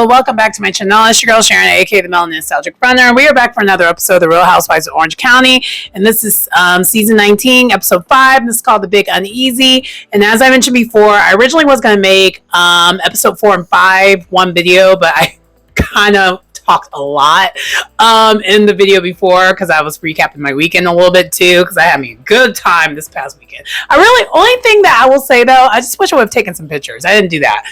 Hello, welcome back to my channel. It's your girl Sharon, aka the Melanin Nostalgic Runner. We are back for another episode of The Real Housewives of Orange County, and this is season 19, episode 5. This is called The Big Uneasy. And as I mentioned before, I originally was going to make episode 4 and 5 one video, but I kind of talked a lot in the video before because I was recapping my weekend a little bit too, because I had me a good time this past weekend. Only thing that I will say though, I just wish I would have taken some pictures. I didn't do that.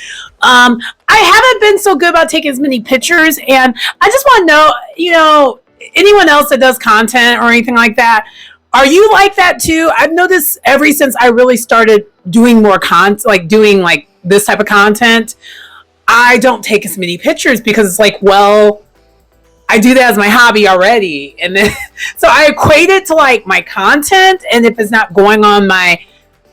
I haven't been so good about taking as many pictures, and I just want to know, anyone else that does content or anything like that, are you like that too? I've noticed ever since I really started doing more content, like doing like this type of content, I don't take as many pictures because it's like, well, I do that as my hobby already. And then, so I equate it to like my content. And if it's not going on my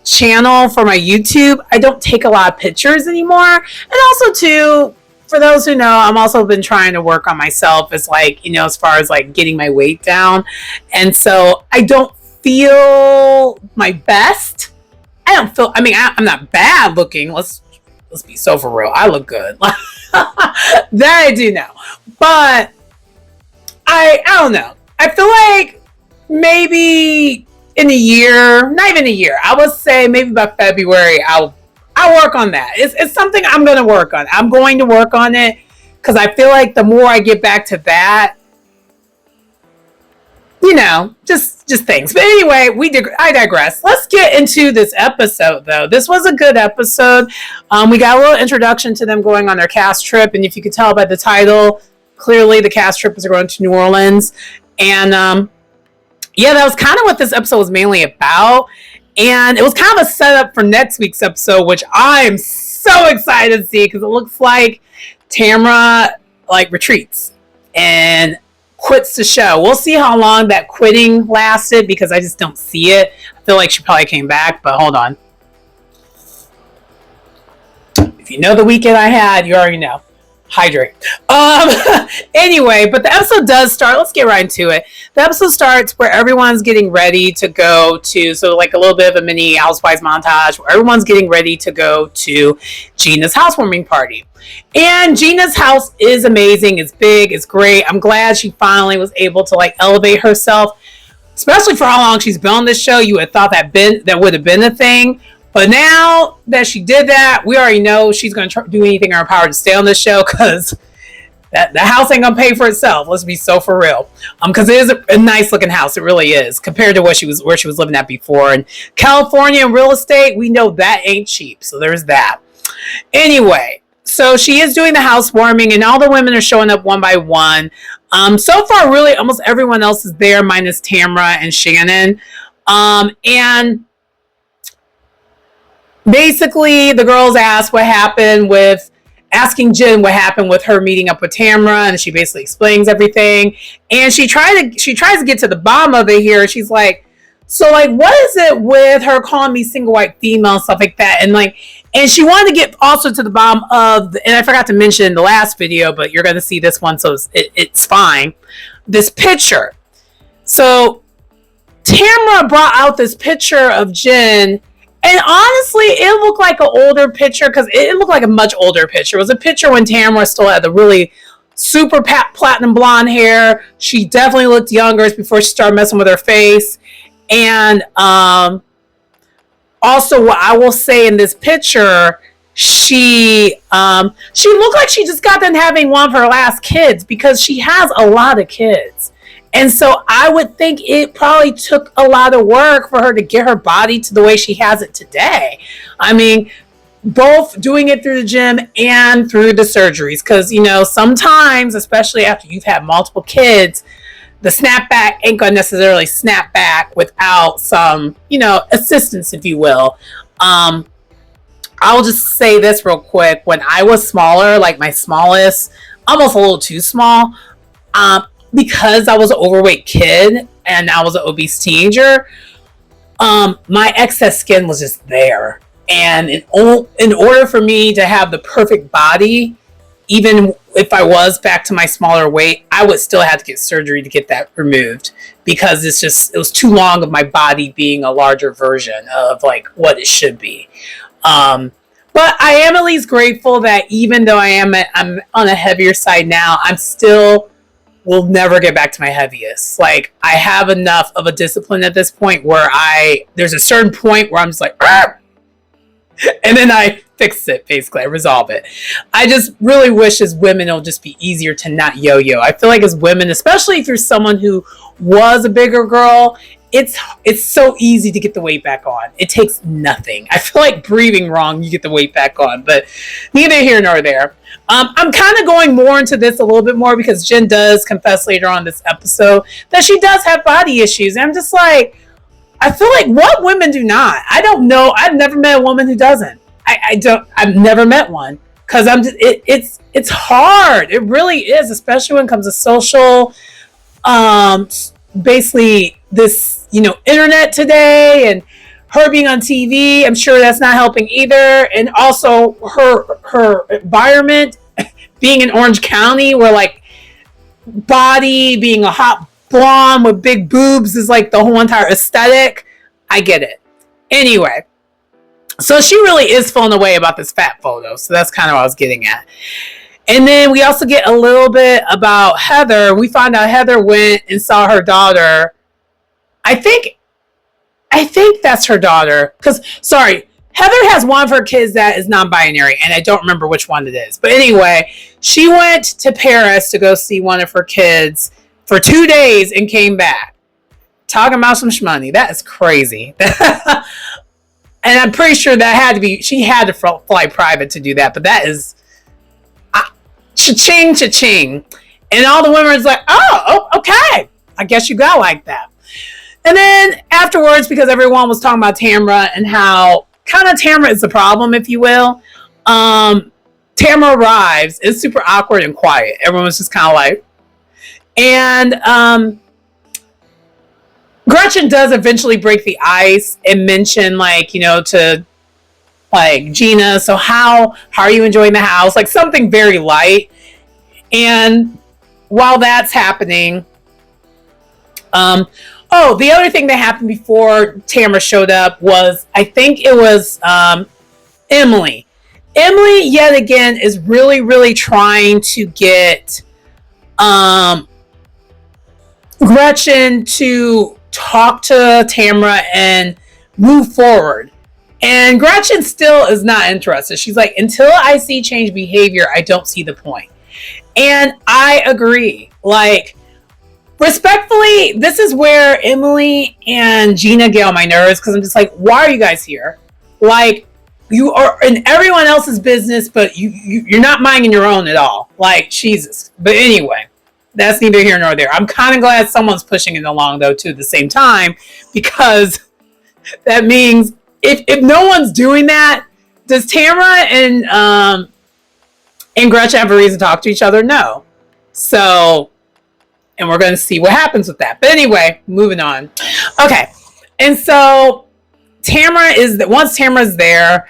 channel for my YouTube, I don't take a lot of pictures anymore. And also too, for those who know, I'm also been trying to work on myself as like, as far as like getting my weight down. And so I don't feel my best. I'm not bad looking. Let's be so for real. I look good. That I do know. But I don't know. I feel like maybe in a year, not even a year, I would say maybe by February, I'll work on that. It's something I'm going to work on. I'm going to work on it because I feel like the more I get back to that, just things. But anyway, I digress. Let's get into this episode, though. This was a good episode. We got a little introduction to them going on their cast trip, and if you could tell by the title, clearly the cast trip is going to New Orleans. And that was kind of what this episode was mainly about. And it was kind of a setup for next week's episode, which I am so excited to see because it looks like Tamra retreats and quits the show. We'll see how long that quitting lasted because I just don't see it. I feel like she probably came back, but hold on. If you know the weekend I had, you already know. Hydrate. Anyway, but the episode does start. Let's get right into it. The episode starts where everyone's getting ready to go to, so like a little bit of a mini Housewives montage where everyone's getting ready to go to Gina's housewarming party. And Gina's house is amazing. It's big. It's great. I'm glad she finally was able to elevate herself, especially for how long she's been on this show. You would have thought that would have been a thing. But now that she did that, we already know she's going to do anything in her power to stay on this show because the house ain't going to pay for itself. Let's be so for real. Because it is a nice looking house. It really is compared to where she was living at before. And California and real estate, we know that ain't cheap. So there's that. Anyway, so she is doing the housewarming and all the women are showing up one by one. So far, really, almost everyone else is there minus Tamra and Shannon. And basically, the girls asking Jen what happened with her meeting up with Tamra, and she basically explains everything. And she tries to get to the bottom of it here. She's like, so what is it with her calling me single white female and stuff like that? And she wanted to get also to the bottom of, and I forgot to mention in the last video, but you're going to see this one, so it's fine. This picture. So Tamra brought out this picture of Jen. And honestly, it looked like an older picture because it looked like a much older picture. It was a picture when Tamra still had the really super platinum blonde hair. She definitely looked younger before she started messing with her face. And also, what I will say in this picture, she looked like she just got done having one of her last kids because she has a lot of kids. And so I would think it probably took a lot of work for her to get her body to the way she has it today. I mean, both doing it through the gym and through the surgeries. Because, sometimes, especially after you've had multiple kids, the snapback ain't going to necessarily snap back without some, assistance, if you will. I'll just say this real quick. When I was smaller, like my smallest, almost a little too small, because I was an overweight kid and I was an obese teenager, my excess skin was just there. And in order for me to have the perfect body, even if I was back to my smaller weight, I would still have to get surgery to get that removed because it was too long of my body being a larger version of what it should be. But I am at least grateful that even though I'm on a heavier side now, I'm still will never get back to my heaviest. Like I have enough of a discipline at this point where there's a certain point where I'm just like, "Arr!" And then I fix it, basically. I resolve it. I just really wish as women it'll just be easier to not yo-yo. I feel like as women, especially if you're someone who was a bigger girl, it's so easy to get the weight back on. It takes nothing. I feel like breathing wrong, you get the weight back on, but neither here nor there. I'm kind of going more into this a little bit more because Jen does confess later on this episode that she does have body issues. And I'm just like, I feel like what women do not. I don't know. I've never met a woman who doesn't. I've never met one because it's hard. It really is, especially when it comes to social, basically this, internet today and her being on TV. I'm sure that's not helping either. And also her environment being in Orange County where like body being a hot blonde with big boobs is like the whole entire aesthetic. I get it. Anyway, so she really is feeling away about this fat photo. So that's kind of what I was getting at. And then we also get a little bit about Heather. We find out Heather went and saw her daughter. I think that's her daughter. Because, sorry, Heather has one of her kids that is non-binary, and I don't remember which one it is. But anyway, she went to Paris to go see one of her kids for 2 days and came back. Talking about some shmoney. That is crazy. And I'm pretty sure that had to be, she had to fly private to do that. But that is, cha-ching, cha-ching. And all the women was like, oh, okay. I guess you got like that. And then afterwards, because everyone was talking about Tamra and how kind of Tamra is the problem, if you will. Tamra arrives. It's super awkward and quiet. Everyone was just kind of like, and Gretchen does eventually break the ice and mention to like Gina. So how are you enjoying the house? Like something very light. And while that's happening, the other thing that happened before Tamra showed up was, I think it was Emily. Emily, yet again, is really, really trying to get Gretchen to talk to Tamra and move forward. And Gretchen still is not interested. She's like, until I see change behavior, I don't see the point. And I agree. Like, respectfully, this is where Emily and Gina get on my nerves because I'm just like, why are you guys here? Like, you are in everyone else's business, but you're not minding your own at all. Like, Jesus. But anyway, that's neither here nor there. I'm kind of glad someone's pushing it along, though, too, at the same time, because that means if no one's doing that, does Tamra and Gretchen have a reason to talk to each other? No. So, and we're going to see what happens with that. But anyway, moving on. Okay. And so once Tamra's there,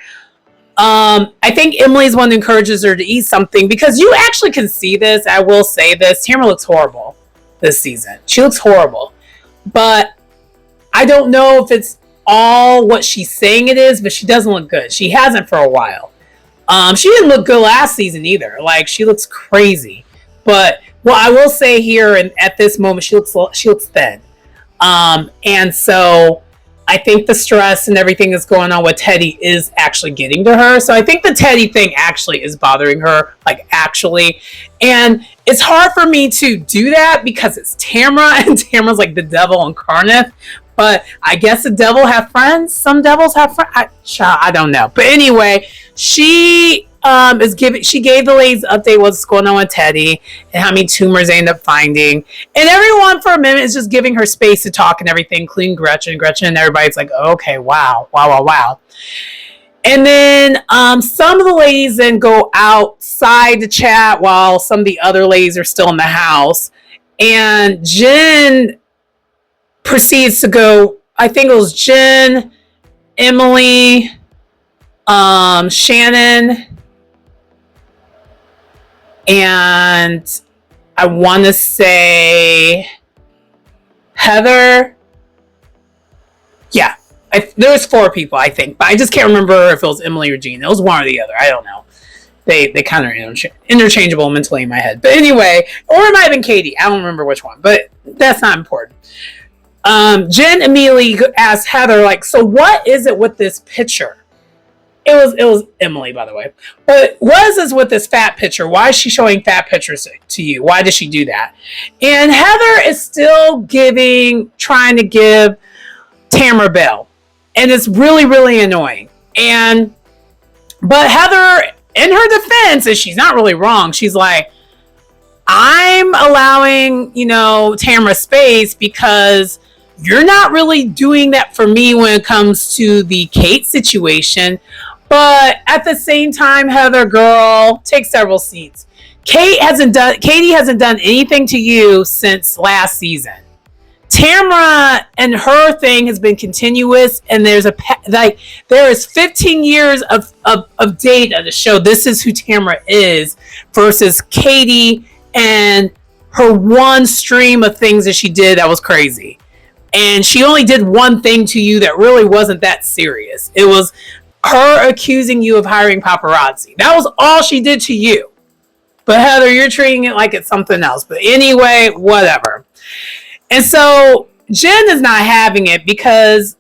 I think Emily's one that encourages her to eat something because you actually can see this. I will say this. Tamra looks horrible this season. She looks horrible. But I don't know if it's all what she's saying it is, but she doesn't look good. She hasn't for a while. She didn't look good last season either. Like, she looks crazy. But what I will say here and at this moment, she looks thin. And so I think the stress and everything that's going on with Teddy is actually getting to her. So I think the Teddy thing actually is bothering her, like actually. And it's hard for me to do that because it's Tamra, and Tamra's like the devil incarnate. But I guess the devil have friends. Some devils have friends. I don't know. But anyway, she gave the ladies update what's going on with Teddy and how many tumors they end up finding. And everyone for a minute is just giving her space to talk and everything, including Gretchen, and everybody's like, oh, okay, wow. And then some of the ladies then go outside to chat while some of the other ladies are still in the house. And Jen proceeds to go, I think it was Jen, Emily, Shannon, and I want to say Heather. Yeah. There was 4 people, I think, but I just can't remember if it was Emily or Jean. It was one or the other. I don't know. They kind of are interchangeable mentally in my head. But anyway, or it might have been Katie. I don't remember which one, but that's not important. Jen immediately asked Heather, like, so what is it with this picture? It was Emily, by the way. But what is this with this fat picture? Why is she showing fat pictures to you? Why did she do that? And Heather is still trying to give Tamra Bell. And it's really, really annoying. But Heather, in her defense, and she's not really wrong, she's like, I'm allowing, Tamra space because you're not really doing that for me when it comes to the Kate situation. But at the same time, Heather, girl, take several seats. Katie hasn't done anything to you since last season. Tamra and her thing has been continuous, and there is 15 years of data to show this is who Tamra is versus Katie and her one stream of things that she did that was crazy. And she only did one thing to you that really wasn't that serious. It was her accusing you of hiring paparazzi. That was all she did to you. But Heather, you're treating it like it's something else. But anyway, whatever. And so Jen is not having it because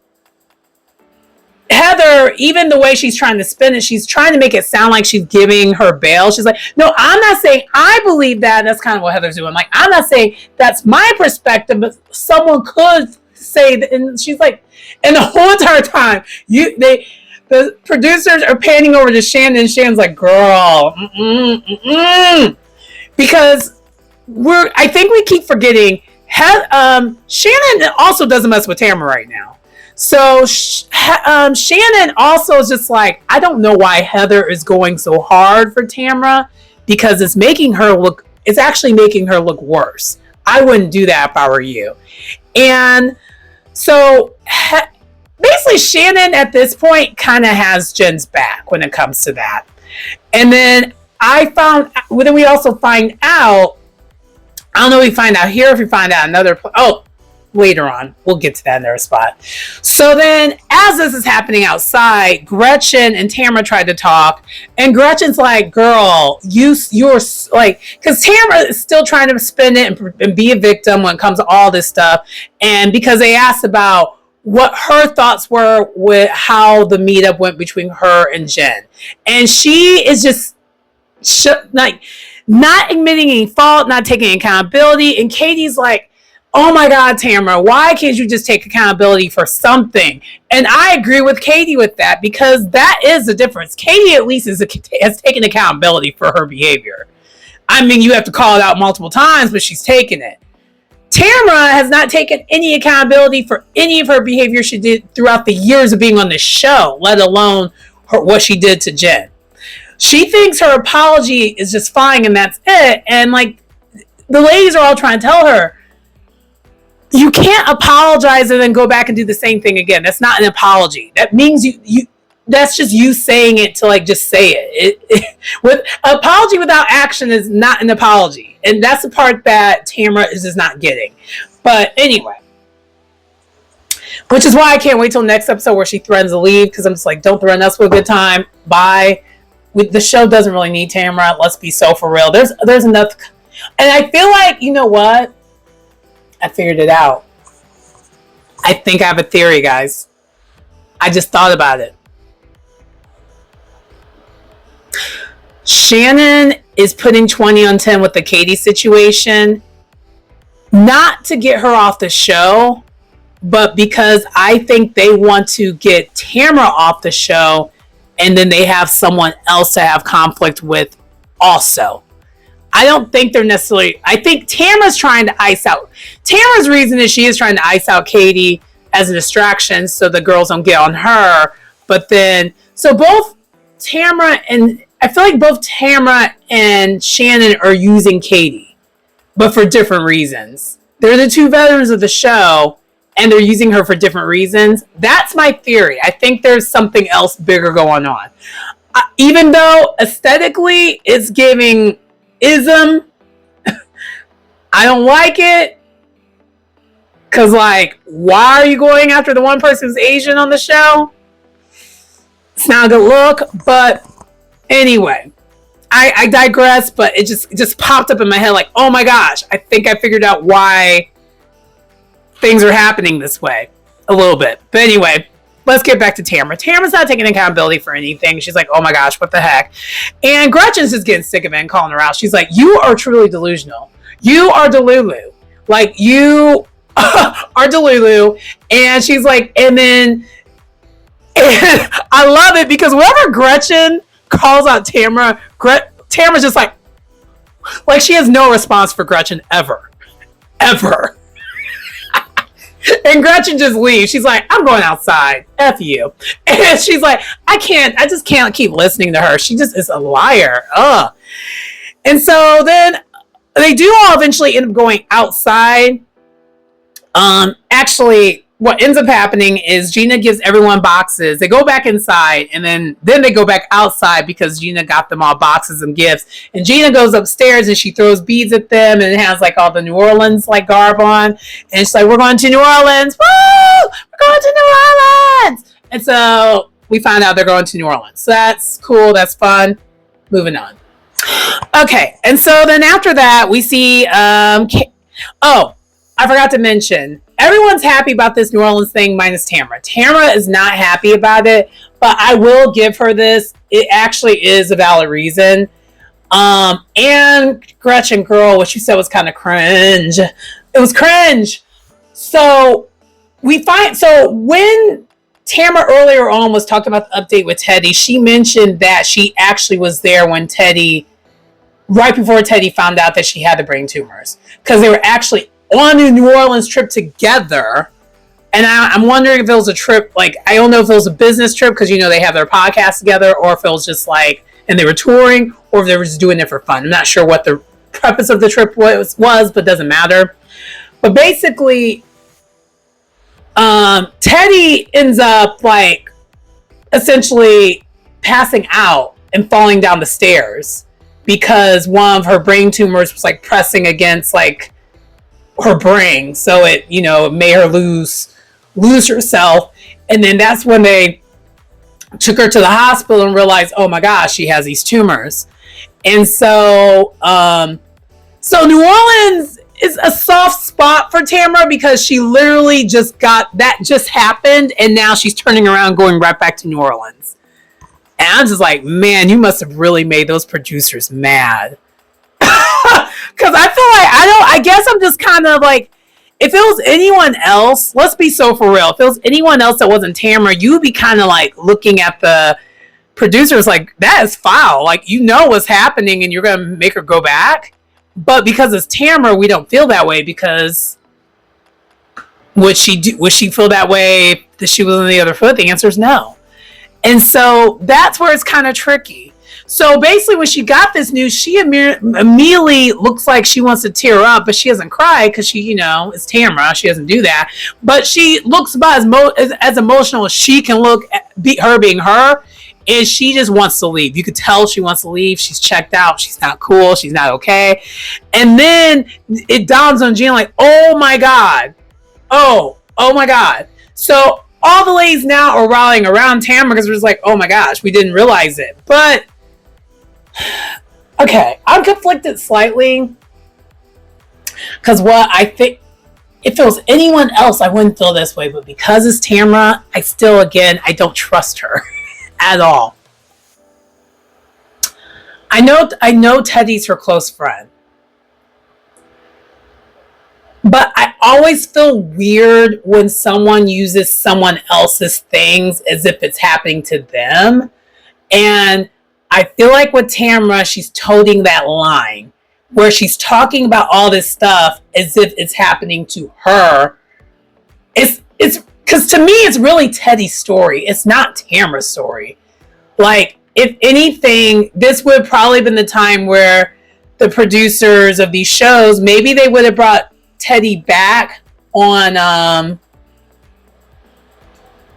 Heather, even the way she's trying to spin it, she's trying to make it sound like she's giving her bail. She's like, no, I'm not saying I believe that. And that's kind of what Heather's doing. Like, I'm not saying that's my perspective, but someone could say that. And she's like, and the whole entire time, the producers are panning over to Shannon, and Shannon's like, girl, because I think we keep forgetting, Shannon also doesn't mess with Tamra right now. So Shannon also is just like, I don't know why Heather is going so hard for Tamra, because it's actually making her look worse. I wouldn't do that if I were you. And so basically Shannon at this point kind of has Jen's back when it comes to that. And then we also find out, I don't know if we find out here, if we find out later on. We'll get to that in their spot. So then, as this is happening outside, Gretchen and Tamra tried to talk, and Gretchen's like, girl, you're like, because Tamra is still trying to spin it and be a victim when it comes to all this stuff. And because they asked about what her thoughts were with how the meetup went between her and Jen. And she is just like not admitting any fault, not taking accountability. And Katie's like, oh my God, Tamra, why can't you just take accountability for something? And I agree with Katie with that, because that is the difference. Katie at least has taken accountability for her behavior. I mean, you have to call it out multiple times, but she's taken it. Tamra has not taken any accountability for any of her behavior she did throughout the years of being on this show, let alone what she did to Jen. She thinks her apology is just fine and that's it. And like, the ladies are all trying to tell her, you can't apologize and then go back and do the same thing again. That's not an apology. That means that's just you saying it to like just say it. With apology without action is not an apology. And that's the part that Tamra is just not getting. But anyway, which is why I can't wait till next episode where she threatens to leave, because I'm just like, don't threaten us with a good time. Bye. The show doesn't really need Tamra. Let's be so for real. There's enough. And I feel like, you know what? I figured it out. I think I have a theory, guys. I just thought about it. Shannon is putting 20 on 10 with the Katie situation, not to get her off the show, but because I think they want to get Tamra off the show, and then they have someone else to have conflict with also. I don't think they're necessarily, I think Tamra's trying to ice out. Tamra's reason is she is trying to ice out Katie as a distraction so the girls don't get on her. But then, so both Tamra and, I feel like both Tamra and Shannon are using Katie, but for different reasons. They're the two veterans of the show, and they're using her for different reasons. That's my theory. I think there's something else bigger going on. Even though aesthetically it's giving ism, I don't like it. Because, like, why are you going after the one person who's Asian on the show? It's not a good look. But anyway, I digress. But it just popped up in my head like, oh my gosh, I think I figured out why things are happening this way a little bit. But anyway, let's get back to Tamara. Tamara's not taking accountability for anything. She's like, oh my gosh, what the heck? And Gretchen's just getting sick of it and calling her out. She's like, you are truly delusional. You are Delulu. Like, you are Delulu. And she's like, and I love it because whenever Gretchen calls out Tamara, Tamara's just like she has no response for Gretchen ever. Ever. And Gretchen just leaves. She's like, I'm going outside. F you. And she's like, I just can't keep listening to her. She just is a liar. Ugh. And so then they do all eventually end up going outside. Actually, what ends up happening is Gina gives everyone boxes. They go back inside, and then they go back outside because Gina got them all boxes and gifts. And Gina goes upstairs and she throws beads at them, and it has like all the New Orleans like garb on. And she's like, "We're going to New Orleans! Woo! We're going to New Orleans!" And so we find out they're going to New Orleans. So that's cool. That's fun. Moving on. Okay, and so then after that we see. Oh, I forgot to mention. Everyone's happy about this New Orleans thing minus Tamara. Tamara is not happy about it, but I will give her this. It actually is a valid reason. And Gretchen, girl, what you said was kind of cringe. It was cringe. So when Tamara earlier on was talking about the update with Teddy, she mentioned that she actually was there when right before Teddy found out that she had the brain tumors. Because they were actually on a New Orleans trip together. And I'm wondering if it was a trip, like, I don't know if it was a business trip because, they have their podcast together, or if it was just like, and they were touring, or if they were just doing it for fun. I'm not sure what the purpose of the trip was, but doesn't matter. But basically, Teddy ends up, like, essentially passing out and falling down the stairs because one of her brain tumors was, like, pressing against, like, her brain, so it made her lose herself. And then that's when they took her to the hospital and realized, oh my gosh, she has these tumors. And so New Orleans is a soft spot for Tamara because she literally just happened, and now she's turning around going right back to New Orleans. And I'm just like, man, you must have really made those producers mad. Because I feel like I guess I'm just kind of like, if it was anyone else, let's be so for real. If it was anyone else that wasn't Tamara, you'd be kind of like looking at the producers like, that is foul. Like, what's happening and you're going to make her go back. But because it's Tamara, we don't feel that way because would she feel that way if she was on the other foot? The answer is no. And so that's where it's kind of tricky. So basically when she got this news, she immediately looks like she wants to tear up, but she doesn't cry because she, is Tamara. She doesn't do that. But she looks about as emotional as she can look at her being her. And she just wants to leave. You could tell she wants to leave. She's checked out. She's not cool. She's not okay. And then it dawns on Gina like, oh my God. Oh my God. So all the ladies now are rallying around Tamara because we're just like, oh my gosh, we didn't realize it. But okay, I'm conflicted slightly because what I think, if it was anyone else, I wouldn't feel this way. But because it's Tamara, I don't trust her at all. I know Teddy's her close friend, but I always feel weird when someone uses someone else's things as if it's happening to them. And I feel like with Tamara, she's toting that line where she's talking about all this stuff as if it's happening to her. It's because to me, it's really Teddy's story. It's not Tamara's story. Like, if anything, this would have probably been the time where the producers of these shows, maybe they would have brought Teddy back on,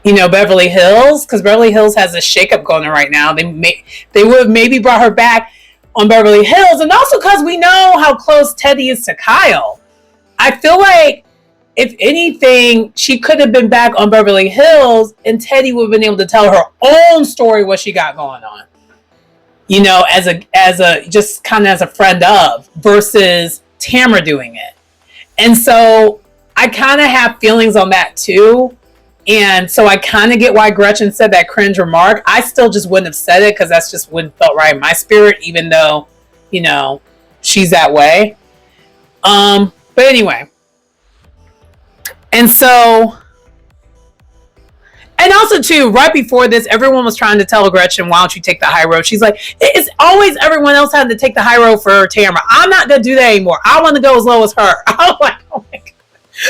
Beverly Hills, because Beverly Hills has a shakeup going on right now. They would have maybe brought her back on Beverly Hills, and also because we know how close Teddy is to Kyle. I feel like if anything, she could have been back on Beverly Hills and Teddy would have been able to tell her own story, what she got going on. You know, as a just kind of as a friend of, versus Tamara doing it. And so I kind of have feelings on that too. And so I kind of get why Gretchen said that cringe remark. I still just wouldn't have said it because that's just wouldn't felt right in my spirit, even though, you know, she's that way. But anyway. And so, and also too, right before this, everyone was trying to tell Gretchen, why don't you take the high road? She's like, it's always everyone else having to take the high road for Tamara. I'm not going to do that anymore. I want to go as low as her. I was like, oh my God.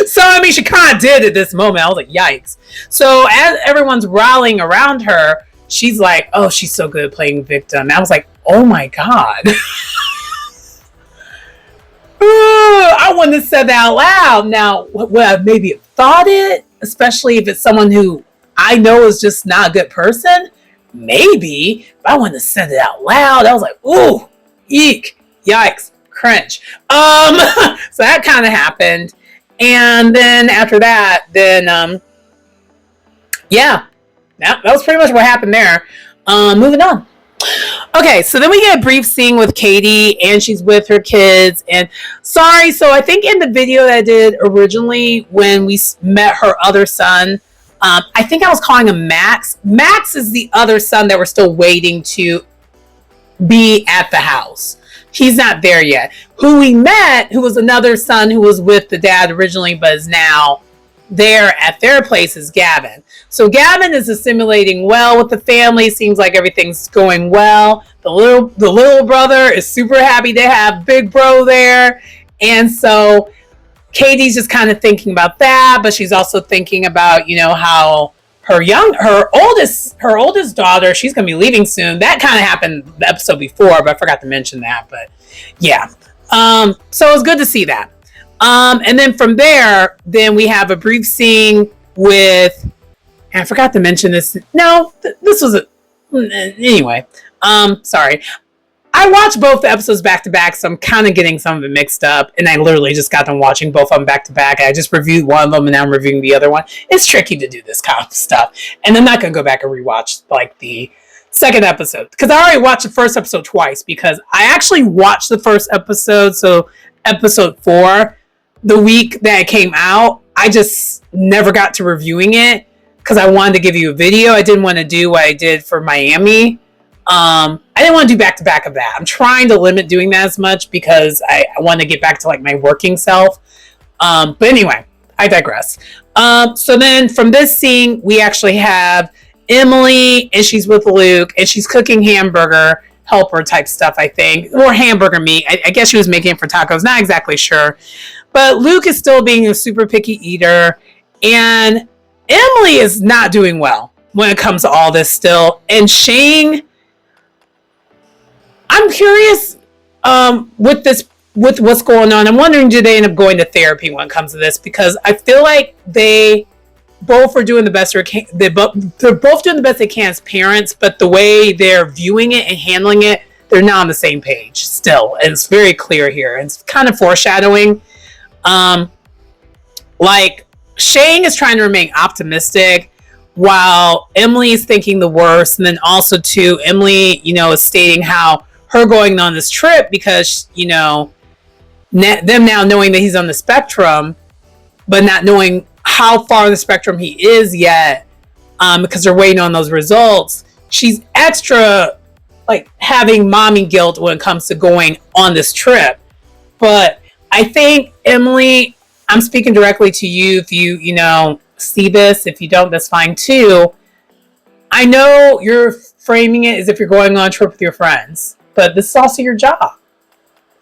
So, I mean, she kind of did at this moment. I was like, yikes. So as everyone's rallying around her, she's like, oh, she's so good at playing victim. And I was like, oh my God. I wouldn't have said that out loud. Now, would I maybe have thought it? Especially if it's someone who I know is just not a good person? Maybe. But I wouldn't have said it out loud. I was like, ooh, eek, yikes, cringe. So that kind of happened. And then after that, yeah, that was pretty much what happened there. Moving on. Okay, so then we get a brief scene with Katie, and she's with her kids. And sorry, so I think in the video that I did originally when we met her other son, I think I was calling him Max. Max is the other son that we're still waiting to be at the house. He's not there yet. Who we met, who was another son who was with the dad originally, but is now there at their place, is Gavin. So Gavin is assimilating well with the family. Seems like everything's going well. The little brother is super happy to have Big Bro there. And so Katie's just kind of thinking about that, but she's also thinking about, you know, how her oldest daughter, she's going to be leaving soon. That kind of happened the episode before, but I forgot to mention that. But yeah. So it was good to see that. And then from there, then we have a brief scene with, and I forgot to mention this. No, this was anyway. Sorry. I watched both the episodes back to back, so I'm kind of getting some of it mixed up. And I literally just got done watching both of them back to back. I just reviewed one of them, and now I'm reviewing the other one. It's tricky to do this kind of stuff. And I'm not going to go back and rewatch like the second episode, because I already watched the first episode twice, because I actually watched the first episode, so episode 4, the week that it came out. I just never got to reviewing it because I wanted to give you a video. I didn't want to do what I did for Miami. I didn't want to do back to back of that. I'm trying to limit doing that as much because I want to get back to like my working self. But anyway, I digress. So then from this scene, we actually have Emily, and she's with Luke, and she's cooking hamburger helper type stuff, I think, or hamburger meat. I guess she was making it for tacos. Not exactly sure. But Luke is still being a super picky eater, and Emily is not doing well when it comes to all this still. And Shane, I'm curious with what's going on. I'm wondering, do they end up going to therapy when it comes to this? Because I feel like they both are doing the best they're both doing the best they can as parents, but the way they're viewing it and handling it, they're not on the same page still. And it's very clear here. And it's kind of foreshadowing. Like Shane is trying to remain optimistic while Emily is thinking the worst. And then also too, Emily, you know, is stating how her going on this trip because, you know, them now knowing that he's on the spectrum, but not knowing how far on the spectrum he is yet, because they're waiting on those results. She's extra like having mommy guilt when it comes to going on this trip. But I think, Emily, I'm speaking directly to you. If you know, see this, if you don't, that's fine too. I know you're framing it as if you're going on a trip with your friends, but this is also your job.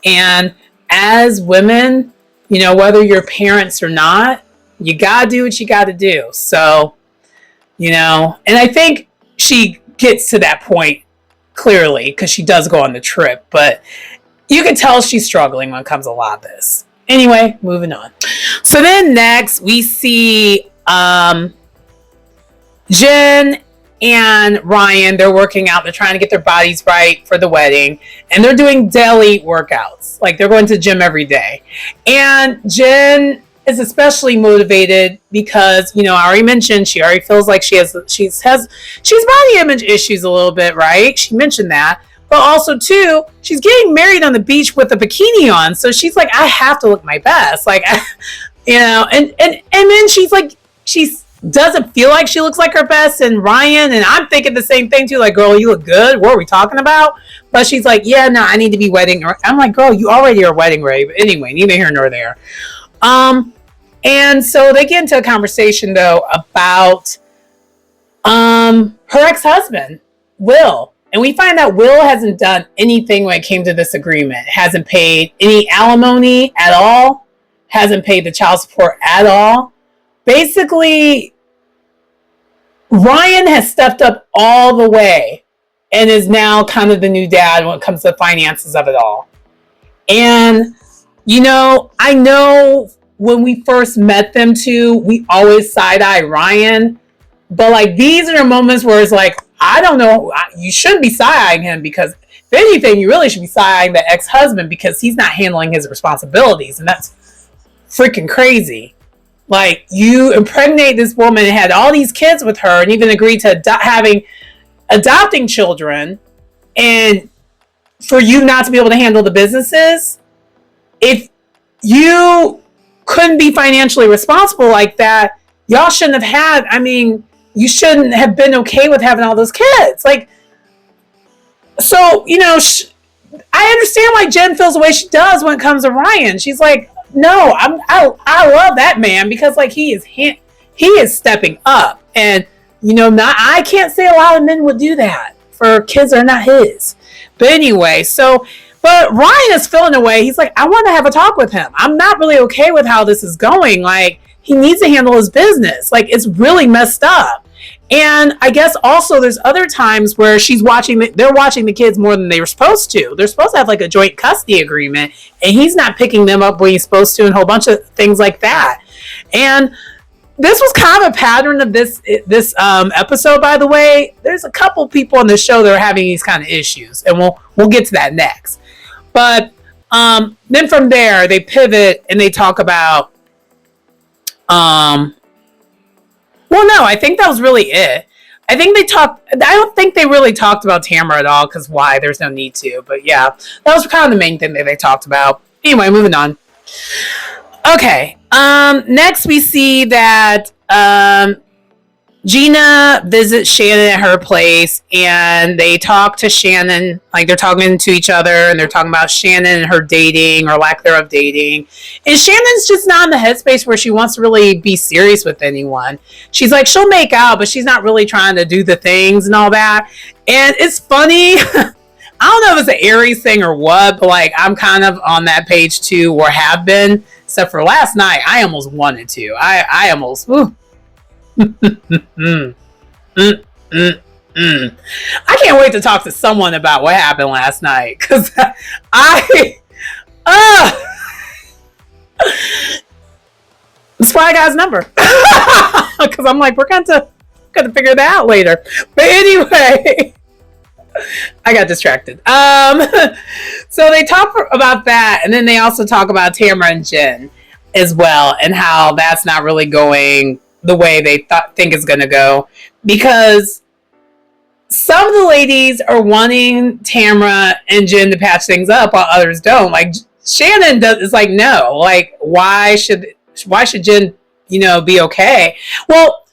And as women, you know, whether you're parents or not, you gotta do what you gotta do. So, you know, and I think she gets to that point clearly because she does go on the trip, but you can tell she's struggling when it comes to a lot of this. Anyway, moving on. So then next we see Jen and Ryan. They're working out. They're trying to get their bodies right for the wedding. And they're doing daily workouts. Like they're going to the gym every day. And Jen is especially motivated because, you know, I already mentioned she already feels like she's body image issues a little bit, right? She mentioned that. But also, too, she's getting married on the beach with a bikini on. So she's like, I have to look my best. Like, you know, and then she's like, she doesn't feel like she looks like her best. And Ryan, and I'm thinking the same thing, too. Like, girl, you look good. What are we talking about? But she's like, yeah, no, I need to be wedding. I'm like, girl, you already are wedding ready. But anyway, neither here nor there. And so they get into a conversation, though, about her ex-husband, Will. And we find out Will hasn't done anything when it came to this agreement. Hasn't paid any alimony at all. Hasn't paid the child support at all. Basically, Ryan has stepped up all the way and is now kind of the new dad when it comes to the finances of it all. And, you know, I know when we first met them two, we always side-eye Ryan. But, like, these are the moments where it's like, I don't know, you shouldn't be side-eyeing him because, if anything, you really should be side-eyeing the ex-husband because he's not handling his responsibilities. And that's freaking crazy. Like, you impregnate this woman and had all these kids with her and even agreed to adopting children, and for you not to be able to handle the businesses, if you couldn't be financially responsible like that, y'all shouldn't have had, I mean, you shouldn't have been okay with having all those kids. Like, so, you know, I understand why Jen feels the way she does when it comes to Ryan. She's like, no, I love that man because, like, he is stepping up. And, you know, I can't say a lot of men would do that for kids that are not his. But anyway, but Ryan is feeling away. He's like, I want to have a talk with him. I'm not really okay with how this is going. Like, he needs to handle his business. Like, it's really messed up. And I guess also there's other times where they're watching the kids more than they were supposed to. They're supposed to have like a joint custody agreement, and he's not picking them up when he's supposed to, and a whole bunch of things like that. And this was kind of a pattern of this episode, by the way. There's a couple people on the show that are having these kind of issues, and we'll get to that next. But then from there, they pivot and they talk about well, no, I think that was really it. I don't think they really talked about Tamara at all, because why? There's no need to. But yeah, that was kind of the main thing that they talked about. Anyway, moving on. Okay. Next we see that Gina visits Shannon at her place, and they talk to Shannon, like they're talking to each other, and they're talking about Shannon and her dating or lack thereof dating. And Shannon's just not in the headspace where she wants to really be serious with anyone. She's like, she'll make out, but she's not really trying to do the things and all that. And it's funny. I don't know if it's an Aries thing or what, but like I'm kind of on that page too, or have been, except for last night. I almost wanted to. I almost... Whew. I can't wait to talk to someone about what happened last night, because that's why I got his number, because I'm like, we're gonna figure that out later. But anyway, I got distracted. So they talk about that, and then they also talk about Tamara and Jen as well, and how that's not really going the way they think it's going to go, because some of the ladies are wanting Tamara and Jen to patch things up while others don't. Like Shannon is like, no, like why should Jen, you know, be okay? Well,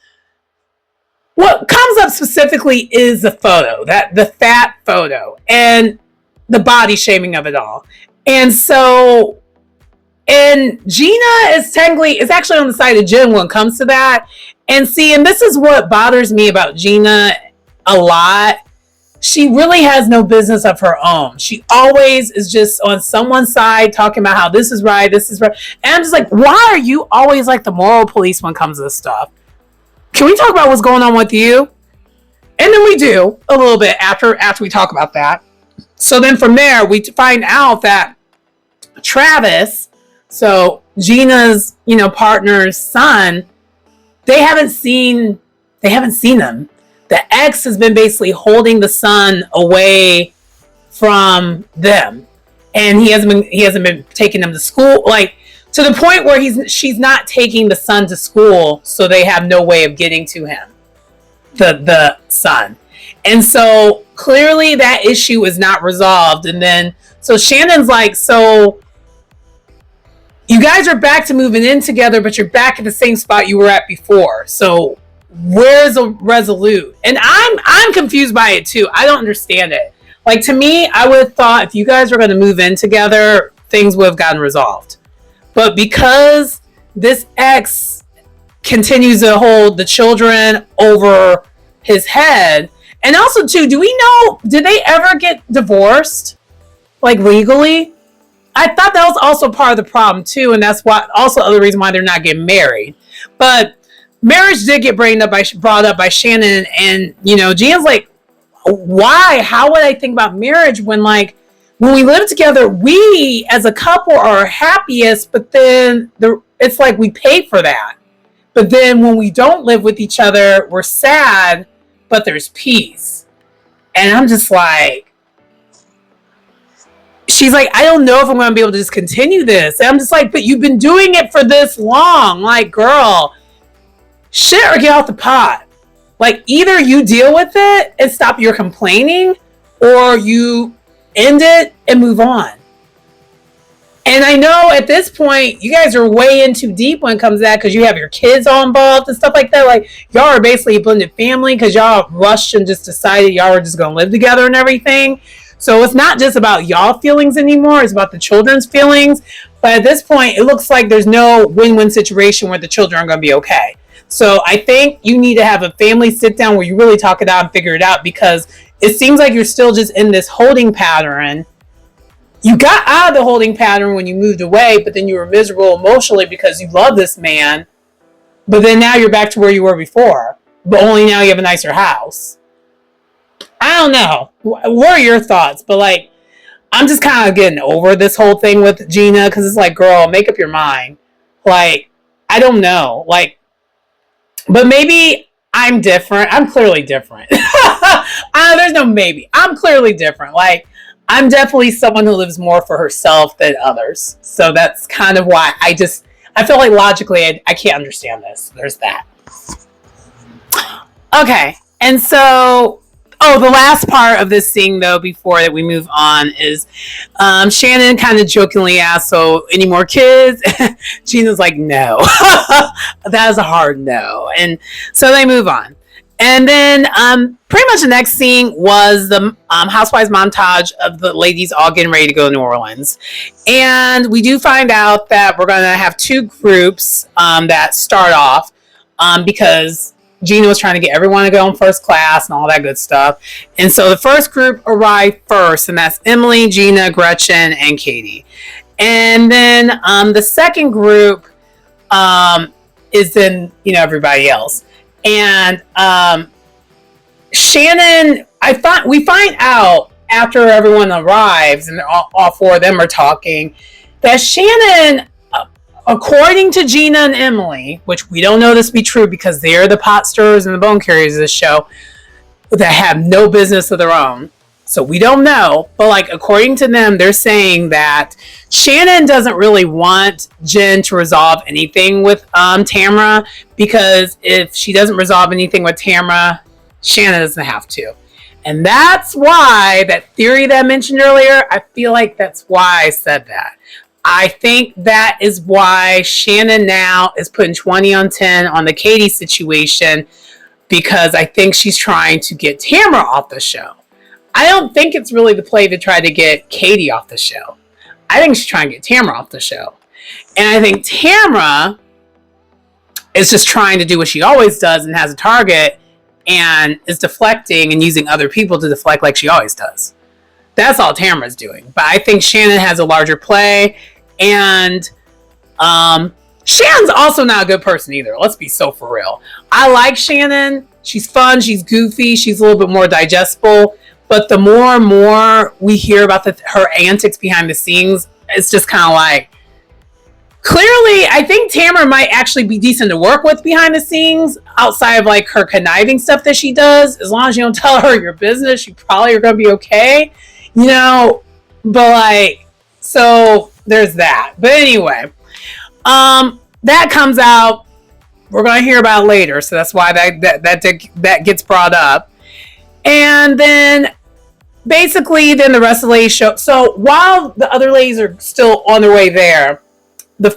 what comes up specifically is the photo, the fat photo and the body shaming of it all. And so, and Gina is actually on the side of Jen when it comes to that. And this is what bothers me about Gina a lot. She really has no business of her own. She always is just on someone's side talking about how this is right. And I'm just like, why are you always like the moral police when it comes to this stuff? Can we talk about what's going on with you? And then we do a little bit after we talk about that. So then from there, we find out that Travis, so Gina's, you know, partner's son, they haven't seen him. The ex has been basically holding the son away from them, and he hasn't been taking them to school, like to the point where she's not taking the son to school, so they have no way of getting to him, the son. And so clearly that issue is not resolved. And then so Shannon's like, so you guys are back to moving in together, but you're back at the same spot you were at before. So where's the resolute? And I'm confused by it too. I don't understand it. Like, to me, I would have thought if you guys were going to move in together, things would have gotten resolved. But because this ex continues to hold the children over his head, and also too, do we know, did they ever get divorced? Like, legally? I thought that was also part of the problem too, and that's why also other reason why they're not getting married. But marriage did get brought up by Shannon, and Gina's like, why? How would I think about marriage when we live together, we as a couple are happiest, but then it's like we pay for that. But then when we don't live with each other, we're sad, but there's peace. And I'm just like, she's like, I don't know if I'm going to be able to just continue this. And I'm just like, but you've been doing it for this long. Like, girl, shit or get out the pot. Like, either you deal with it and stop your complaining, or you end it and move on. And I know at this point, you guys are way in too deep when it comes to that, because you have your kids all involved and stuff like that. Like, y'all are basically a blended family because y'all rushed and just decided y'all were just going to live together and everything. So it's not just about y'all feelings anymore. It's about the children's feelings. But at this point, it looks like there's no win-win situation where the children are going to be okay. So I think you need to have a family sit down where you really talk it out and figure it out, because it seems like you're still just in this holding pattern. You got out of the holding pattern when you moved away, but then you were miserable emotionally because you love this man. But then now you're back to where you were before, but only now you have a nicer house. I don't know. What are your thoughts? But I'm just kind of getting over this whole thing with Gina, because it's like, girl, make up your mind. I don't know. But maybe I'm different. I'm clearly different. There's no maybe. I'm clearly different. I'm definitely someone who lives more for herself than others. So that's kind of why I feel like logically I can't understand this. There's that. Okay. And so, the last part of this scene, though, before that we move on, is Shannon kind of jokingly asked, so any more kids? Gina's like, no. That is a hard no. And so they move on. And then pretty much the next scene was the Housewives montage of the ladies all getting ready to go to New Orleans. And we do find out that we're going to have two groups that start off because Gina was trying to get everyone to go in first class and all that good stuff. And so the first group arrived first, and that's Emily, Gina, Gretchen, and Katie. And then the second group is then, everybody else. And Shannon, we find out after everyone arrives and all four of them are talking that Shannon, according to Gina and Emily, which we don't know this to be true because they're the pot stirrers and the bone carriers of this show that have no business of their own. So we don't know. But according to them, they're saying that Shannon doesn't really want Jen to resolve anything with Tamra, because if she doesn't resolve anything with Tamra, Shannon doesn't have to. And that's why that theory that I mentioned earlier, I feel like that's why I said that. I think that is why Shannon now is putting 20 on 10 on the Katie situation, because I think she's trying to get Tamra off the show. I don't think it's really the play to try to get Katie off the show. I think she's trying to get Tamra off the show. And I think Tamra is just trying to do what she always does and has a target and is deflecting and using other people to deflect like she always does. That's all Tamra's doing. But I think Shannon has a larger play. And Shannon's also not a good person either. Let's be so for real. I like Shannon. She's fun. She's goofy. She's a little bit more digestible. But the more and more we hear about her antics behind the scenes, it's just kind of like, clearly, I think Tamra might actually be decent to work with behind the scenes, outside of her conniving stuff that she does. As long as you don't tell her your business, you probably are going to be okay. But so there's that. But anyway, That comes out. We're going to hear about later, so that's why that gets brought up. And then basically, then the rest of the ladies show. So while the other ladies are still on their way there, the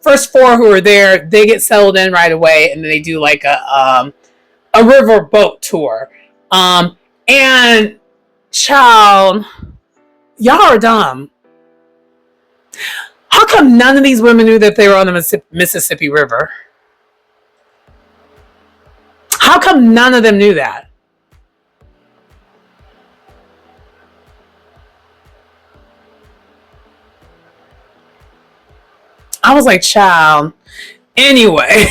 first four who are there, they get settled in right away, and then they do like a river boat tour. And child, y'all are dumb. How come none of these women knew that they were on the Mississippi River? How come none of them knew that? I was like, child. Anyway.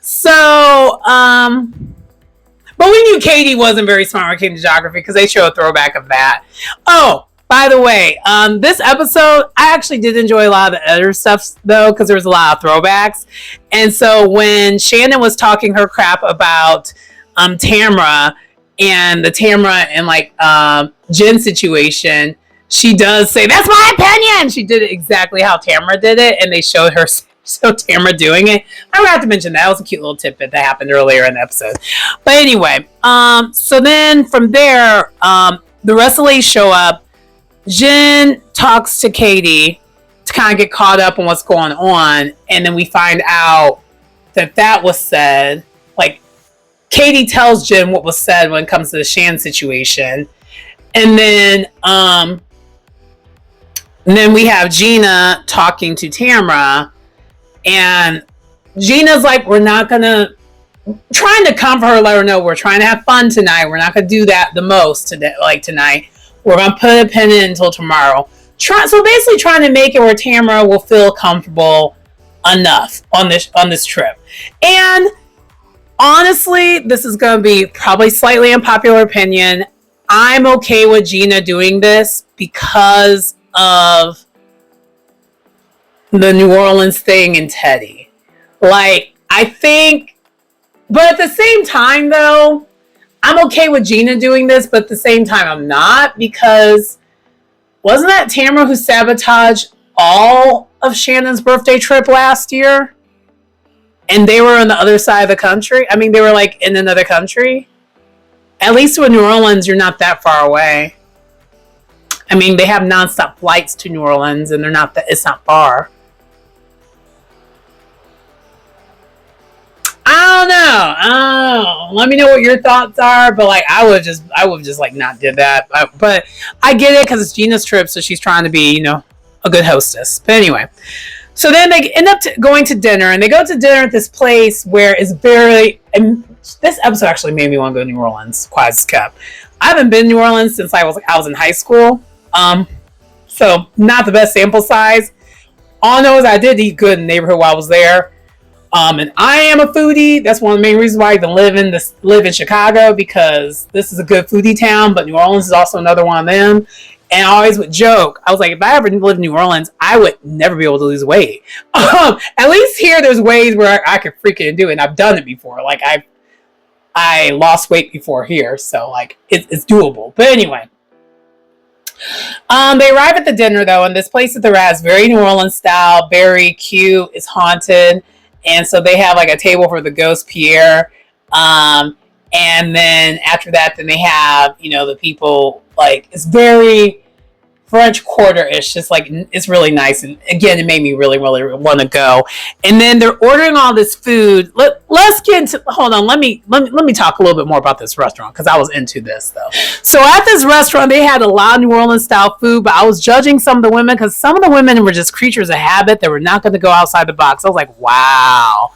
So, but we knew Katie wasn't very smart when it came to geography because they show a throwback of that. Oh, by the way, this episode, I actually did enjoy a lot of the other stuff, though, because there was a lot of throwbacks. And so when Shannon was talking her crap about Tamra and the Tamra and, like, Jen situation, she does say, that's my opinion! She did it exactly how Tamra did it, and they showed her... So Tamra doing it. I would have to mention that. It was a cute little tidbit that happened earlier in the episode. But anyway, so then from there, the rest of the ladies show up. Jen talks to Katie to kind of get caught up on what's going on. And then we find out that was said. Like, Katie tells Jen what was said when it comes to the Shan situation. And then we have Gina talking to Tamra. And Gina's like, we're not going to, trying to comfort her, let her know we're trying to have fun tonight. We're not going to do that the most today, like tonight. We're going to put a pin in until tomorrow. So basically trying to make it where Tamra will feel comfortable enough on this trip. And honestly, this is going to be probably slightly unpopular opinion. I'm okay with Gina doing this because of the New Orleans thing and Teddy. Like, I think, but at the same time, though, I'm okay with Gina doing this, but at the same time, I'm not, because wasn't that Tamra who sabotaged all of Shannon's birthday trip last year? And they were on the other side of the country? I mean, they were, like, in another country? At least with New Orleans, you're not that far away. I mean, they have nonstop flights to New Orleans, and it's not far. I don't know. Let me know what your thoughts are. But like, I would just like not did that. But I get it because it's Gina's trip, so she's trying to be, a good hostess. But anyway, so then they end up going to dinner, and they go to dinner at this place where it's very. And this episode actually made me want to go to New Orleans. Quiet as kept. I haven't been to New Orleans since I was in high school. So not the best sample size. All I know is I did eat good in the neighborhood while I was there. And I am a foodie. That's one of the main reasons why I even live in Chicago, because this is a good foodie town, but New Orleans is also another one of them. And I always would joke, I was like, if I ever lived in New Orleans, I would never be able to lose weight. At least here, there's ways where I could freaking do it, and I've done it before. Like, I lost weight before here, so like it's doable. But anyway, they arrive at the dinner though, and this place that they're at is very New Orleans style, very cute. It's haunted. And so they have like a table for the ghost Pierre. And then after that, then they have, the people, like, it's very French Quarter-ish. Just like, it's really nice. And again, it made me really, really want to go. And then they're ordering all this food. Let's get into, hold on. Let me talk a little bit more about this restaurant, because I was into this though. So at this restaurant, they had a lot of New Orleans style food, but I was judging some of the women because some of the women were just creatures of habit. They were not going to go outside the box. I was like, wow.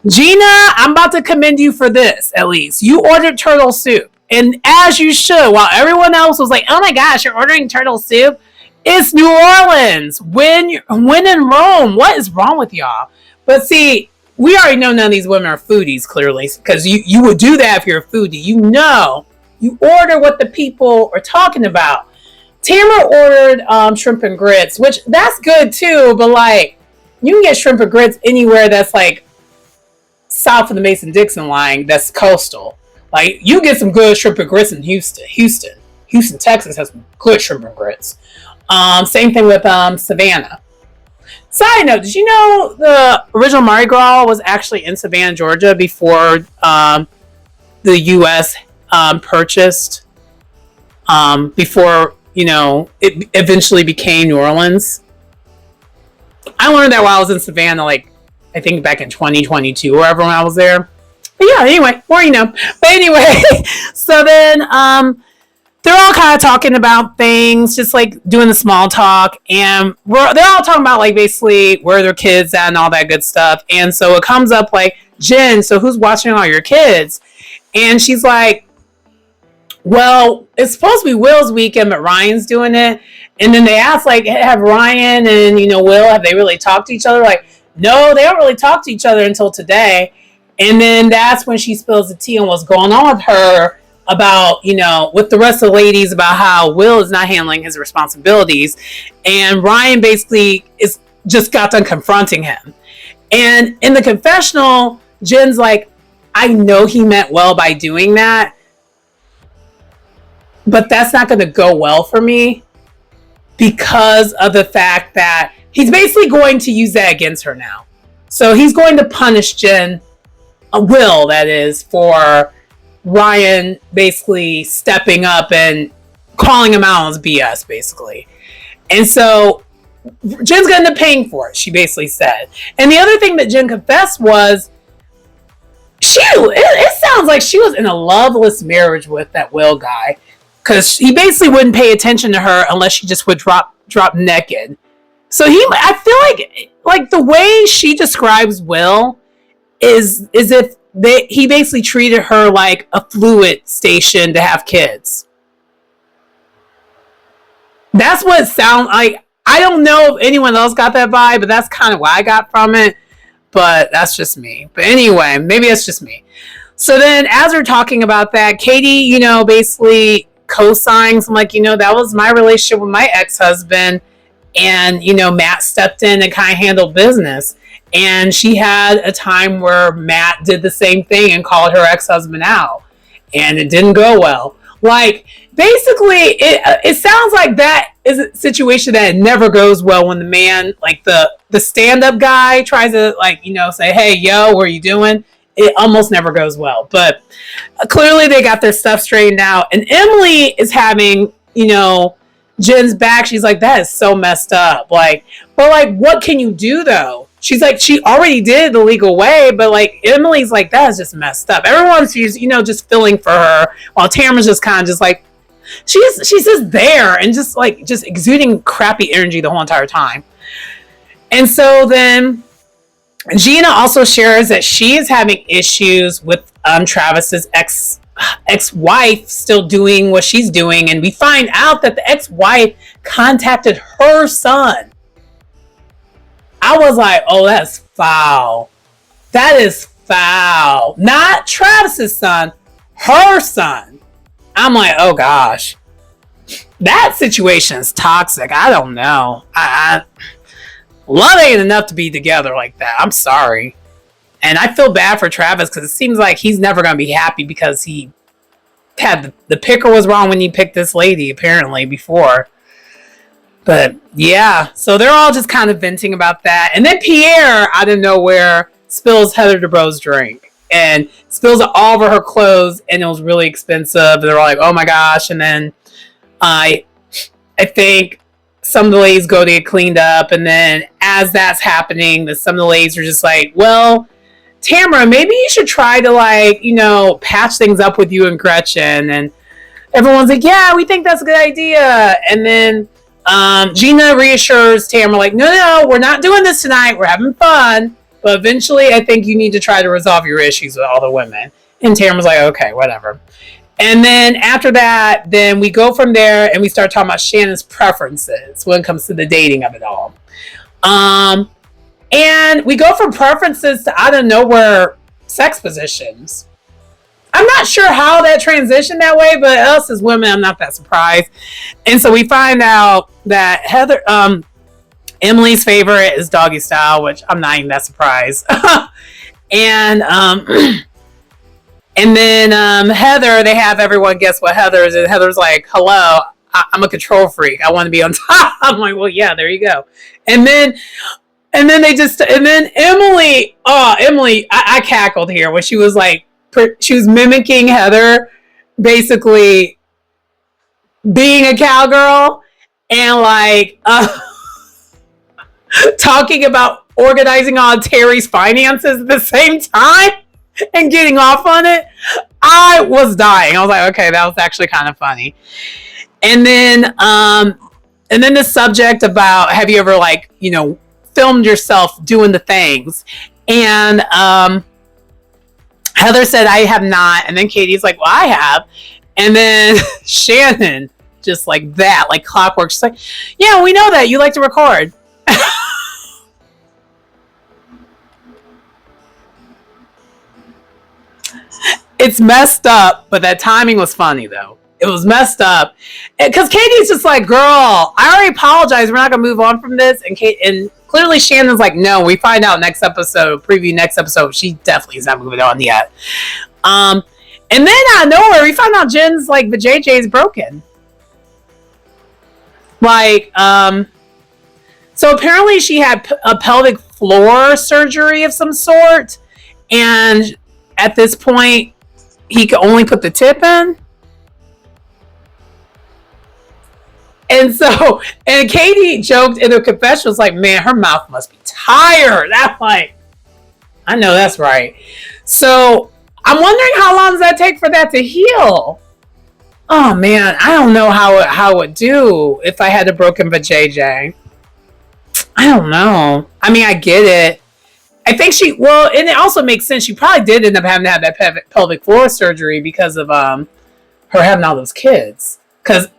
Gina, I'm about to commend you for this, at least. You ordered turtle soup. And as you should, while everyone else was like, oh my gosh, you're ordering turtle soup? It's New Orleans. When in Rome. What is wrong with y'all? But see, we already know none of these women are foodies, clearly, because you would do that if you're a foodie. You order what the people are talking about. Tamara ordered shrimp and grits, which that's good too, but like, you can get shrimp and grits anywhere that's like south of the Mason-Dixon line that's coastal. Like, you get some good shrimp and grits in Houston, Texas has some good shrimp and grits. Same thing with Savannah. Side note, did you know the original Mardi Gras was actually in Savannah, Georgia before the U.S. Purchased, before, it eventually became New Orleans? I learned that while I was in Savannah, like, I think back in 2022 or wherever when I was there. But yeah, anyway, more you know. But anyway, so then they're all kind of talking about things, just like doing the small talk, and they're all talking about like basically where their kids at and all that good stuff. And so it comes up like, Jen, so who's watching all your kids? And she's like, well, it's supposed to be Will's weekend, but Ryan's doing it. And then they ask, like, have Ryan and, Will, have they really talked to each other? Like, no, they don't really talk to each other until today. And then that's when she spills the tea on what's going on with her about, with the rest of the ladies, about how Will is not handling his responsibilities. And Ryan basically just got done confronting him. And in the confessional, Jen's like, I know he meant well by doing that, but that's not going to go well for me because of the fact that he's basically going to use that against her now. So he's going to punish Jen, Will, that is, for Ryan basically stepping up and calling him out on his BS, basically. And so Jen's going to end up paying for it, she basically said. And the other thing that Jen confessed was, it sounds like she was in a loveless marriage with that Will guy, because he basically wouldn't pay attention to her unless she just would drop naked. So I feel like the way she describes Will is if he basically treated her like a fluid station to have kids. That's what it sounds like. I don't know if anyone else got that vibe, but that's kind of what I got from it. But that's just me. But anyway, maybe it's just me. So then as we're talking about that, Katie, basically co-signs. I'm like, that was my relationship with my ex-husband. And, Matt stepped in and kind of handled business. And she had a time where Matt did the same thing and called her ex-husband out. And it didn't go well. Like, basically, it sounds like that is a situation that never goes well when the man, like the stand-up guy, tries to, like, say, hey, yo, what are you doing? It almost never goes well. But clearly they got their stuff straightened out. And Emily is having, Jen's back. She's like, that is so messed up. Like, but like, what can you do though? She's like, she already did it the legal way, but like, Emily's like, that is just messed up. Everyone's just feeling for her, while Tamara's just kind of just like, she's just there and just exuding crappy energy the whole entire time. And so then Gina also shares that she is having issues with Travis's ex-wife still doing what she's doing, and we find out that the ex-wife contacted her son. I was like, oh, that's foul. That is foul. Not Travis's son, her son. I'm like, oh gosh, that situation is toxic. I don't know. Love ain't enough to be together like that. I'm sorry. And I feel bad for Travis because it seems like he's never going to be happy because he had the picker was wrong when he picked this lady apparently before. But yeah, so they're all just kind of venting about that. And then Pierre, out of nowhere, spills Heather Dubrow's drink and spills it all over her clothes, and it was really expensive. They're all like, oh my gosh. And then I think some of the ladies go to get cleaned up, and then as that's happening, some of the ladies are just like, well, Tamara, maybe you should try to patch things up with you and Gretchen. And everyone's like, yeah, we think that's a good idea. And then Gina reassures Tamara, like, no, we're not doing this tonight. We're having fun. But eventually, I think you need to try to resolve your issues with all the women. And Tamara's like, okay, whatever. And then after that, then we go from there and we start talking about Shannon's preferences when it comes to the dating of it all. And we go from preferences to out of nowhere sex positions. I'm not sure how that transitioned that way, but us as women, I'm not that surprised. And so we find out that Emily's favorite is doggy style, which I'm not even that surprised. And then Heather, they have everyone guess what Heather is. And Heather's like, hello, I'm a control freak. I want to be on top. I'm like, well, yeah, there you go. And then And then Emily, I cackled here when she was like, she was mimicking Heather, basically being a cowgirl and like talking about organizing all Terry's finances at the same time and getting off on it. I was dying. I was like, okay, that was actually kind of funny. And then the subject about, have you ever like, filmed yourself doing the things? And Heather said, I have not. And then Katie's like, well, I have. And then Shannon, just like that, like clockwork. She's like, yeah, we know that you like to record. It's messed up, but that timing was funny though. It was messed up because Katie's just like, girl, I already apologized. We're not gonna move on from this. And clearly Shannon's like, no. We find out next episode, preview next episode. She definitely is not moving on yet. And then out of nowhere, we find out Jen's like the JJ is broken. Like, so apparently she had a pelvic floor surgery of some sort, and at this point, he could only put the tip in. And Katie joked in her confession, was like, man, her mouth must be tired. I'm like, I know that's right. So I'm wondering how long does that take for that to heal? Oh man, I don't know how it would do if I had a broken vajayjay. I don't know. I mean, I get it. I think and it also makes sense. She probably did end up having to have that pelvic floor surgery because of her having all those kids. Because,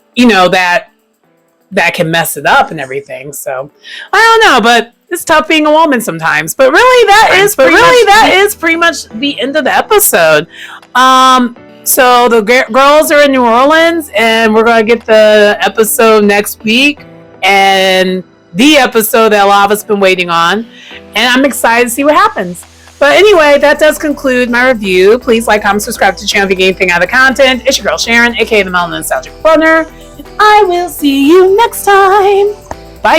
that can mess it up and everything. So, I don't know, but it's tough being a woman sometimes. But really, that is pretty much the end of the episode. So the girls are in New Orleans, and we're going to get the episode next week. And the episode that a lot of us have been waiting on. And I'm excited to see what happens. But anyway, that does conclude my review. Please like, comment, subscribe to the channel if you get anything out of the content. It's your girl Sharon, aka the Melanin Nostalgic Runner. And I will see you next time. Bye.